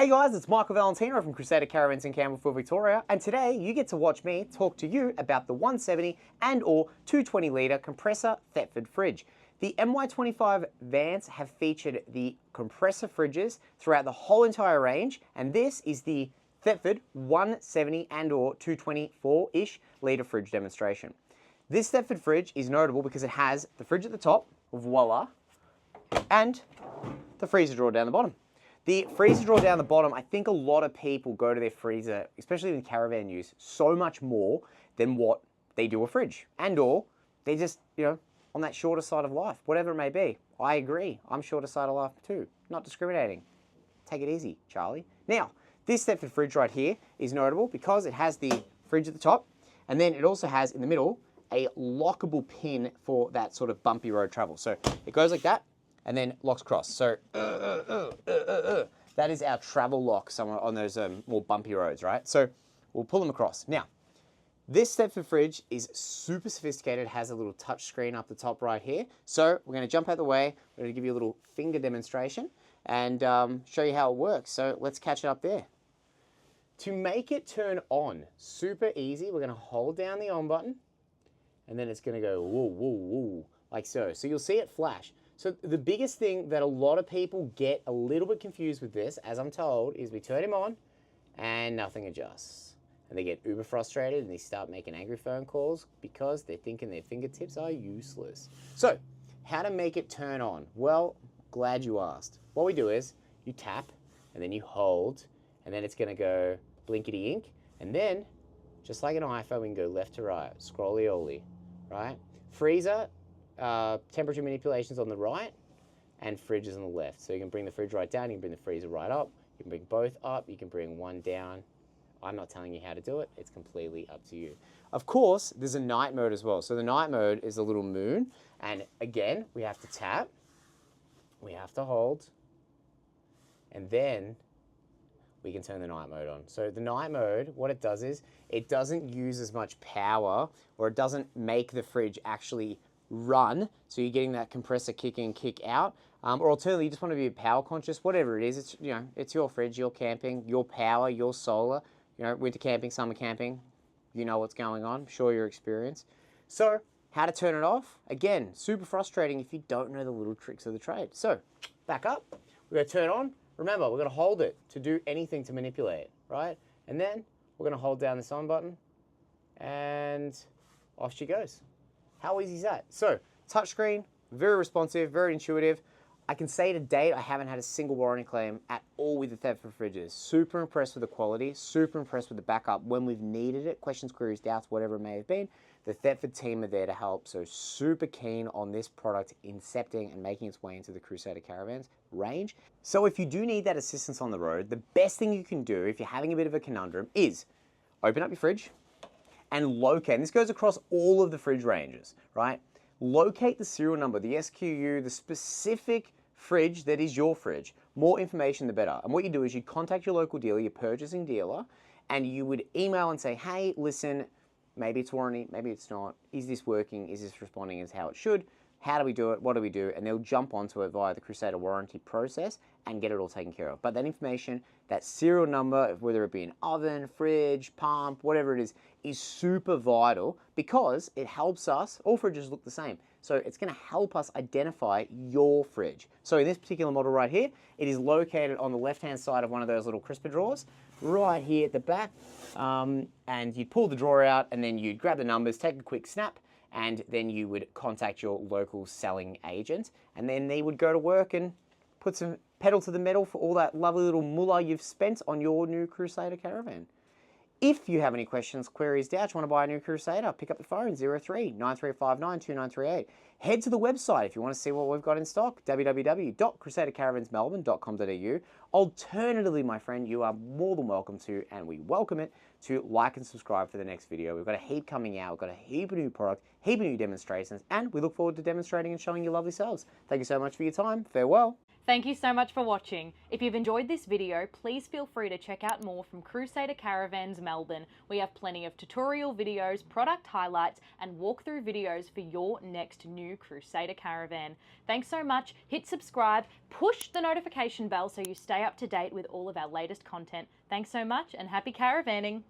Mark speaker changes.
Speaker 1: Hey guys, it's Michael Valentino from Crusader Caravans in Campbellfield, Victoria, and today you get to watch me talk to you about the 170 and or 220 litre compressor Thetford fridge. The MY25 vans have featured the compressor fridges throughout the whole entire range, and this is the Thetford 170 and or 224-ish litre fridge demonstration. This Thetford fridge is notable because it has the fridge at the top, voila, and the freezer drawer down the bottom. The freezer drawer down the bottom, I think a lot of people go to their freezer, especially in caravan use, so much more than what they do a fridge. And or they just, on that shorter side of life, whatever it may be. I agree, I'm shorter side of life too. Not discriminating. Take it easy, Charlie. Now, this Thetford fridge right here is notable because it has the fridge at the top, and then it also has in the middle a lockable pin for that sort of bumpy road travel. So it goes like that, and then locks across. So that is our travel lock somewhere on those more bumpy roads, right? So we'll pull them across. Now, this Thetford fridge is super sophisticated. It has a little touch screen up the top right here. So we're going to jump out the way. We're going to give you a little finger demonstration and show you how it works. So let's catch it up there. To make it turn on, super easy. We're going to hold down the on button, and then it's going to go woo, woo, woo, like so. So you'll see it flash. So the biggest thing that a lot of people get a little bit confused with this, as I'm told, is we turn him on and nothing adjusts. And they get uber frustrated and they start making angry phone calls because they're thinking their fingertips are useless. So how to make it turn on? Well, glad you asked. What we do is you tap and then you hold, and then it's going to go blinkety ink. And then, just like an iPhone, we can go left to right, scrolly-oly, right? Freezer, temperature manipulations on the right, and fridge is on the left. So you can bring the fridge right down, you can bring the freezer right up, you can bring both up, you can bring one down. I'm not telling you how to do it, it's completely up to you. Of course, there's a night mode as well. So the night mode is a little moon, and again, we have to tap, we have to hold, and then we can turn the night mode on. So the night mode, what it does is, it doesn't use as much power, or it doesn't make the fridge actually run, so you're getting that compressor kick in, kick out, or alternatively, you just want to be power conscious, whatever it is. It's it's your fridge, your camping, your power, your solar. Winter camping, summer camping, you know what's going on. I'm sure you're experienced. So, how to turn it off? Again, super frustrating if you don't know the little tricks of the trade. So, back up. We're going to turn on. Remember, we're going to hold it to do anything to manipulate, right? And then we're going to hold down this on button, and off she goes. How easy is that? So, touchscreen, very responsive, very intuitive. I can say to date, I haven't had a single warranty claim at all with the Thetford fridges. Super impressed with the quality, super impressed with the backup when we've needed it. Questions, queries, doubts, whatever it may have been. The Thetford team are there to help, so super keen on this product incepting and making its way into the Crusader Caravans range. So if you do need that assistance on the road, the best thing you can do if you're having a bit of a conundrum is open up your fridge, and locate, and this goes across all of the fridge ranges, right? Locate the serial number, the SKU, the specific fridge that is your fridge. More information, the better. And what you do is you contact your local dealer, your purchasing dealer, and you would email and say, hey, listen, maybe it's warranty, maybe it's not. Is this working? Is this responding as how it should? How do we do it? What do we do? And they'll jump onto it via the Crusader warranty process and get it all taken care of. But that information, that serial number, whether it be an oven, fridge, pump, whatever it is super vital because it helps us, all fridges look the same. So it's going to help us identify your fridge. So in this particular model right here, it is located on the left-hand side of one of those little crisper drawers, right here at the back. And you'd pull the drawer out and then you'd grab the numbers, take a quick snap, and then you would contact your local selling agent, and then they would go to work and put some pedal to the metal for all that lovely little moolah you've spent on your new Crusader Caravan. If you have any questions, queries, doubts, you want to buy a new Crusader, pick up the phone, 03 9359 2938. Head to the website if you want to see what we've got in stock, www.crusadercaravansmelbourne.com.au. Alternatively, my friend, you are more than welcome to, and we welcome it, to like and subscribe for the next video. We've got a heap coming out, we've got a heap of new product, heap of new demonstrations, and we look forward to demonstrating and showing you lovely selves. Thank you so much for your time. Farewell.
Speaker 2: Thank you so much for watching. If you've enjoyed this video, please feel free to check out more from Crusader Caravans Melbourne. We have plenty of tutorial videos, product highlights, and walkthrough videos for your next new Crusader Caravan. Thanks so much. Hit subscribe, push the notification bell so you stay up to date with all of our latest content. Thanks so much and happy caravanning.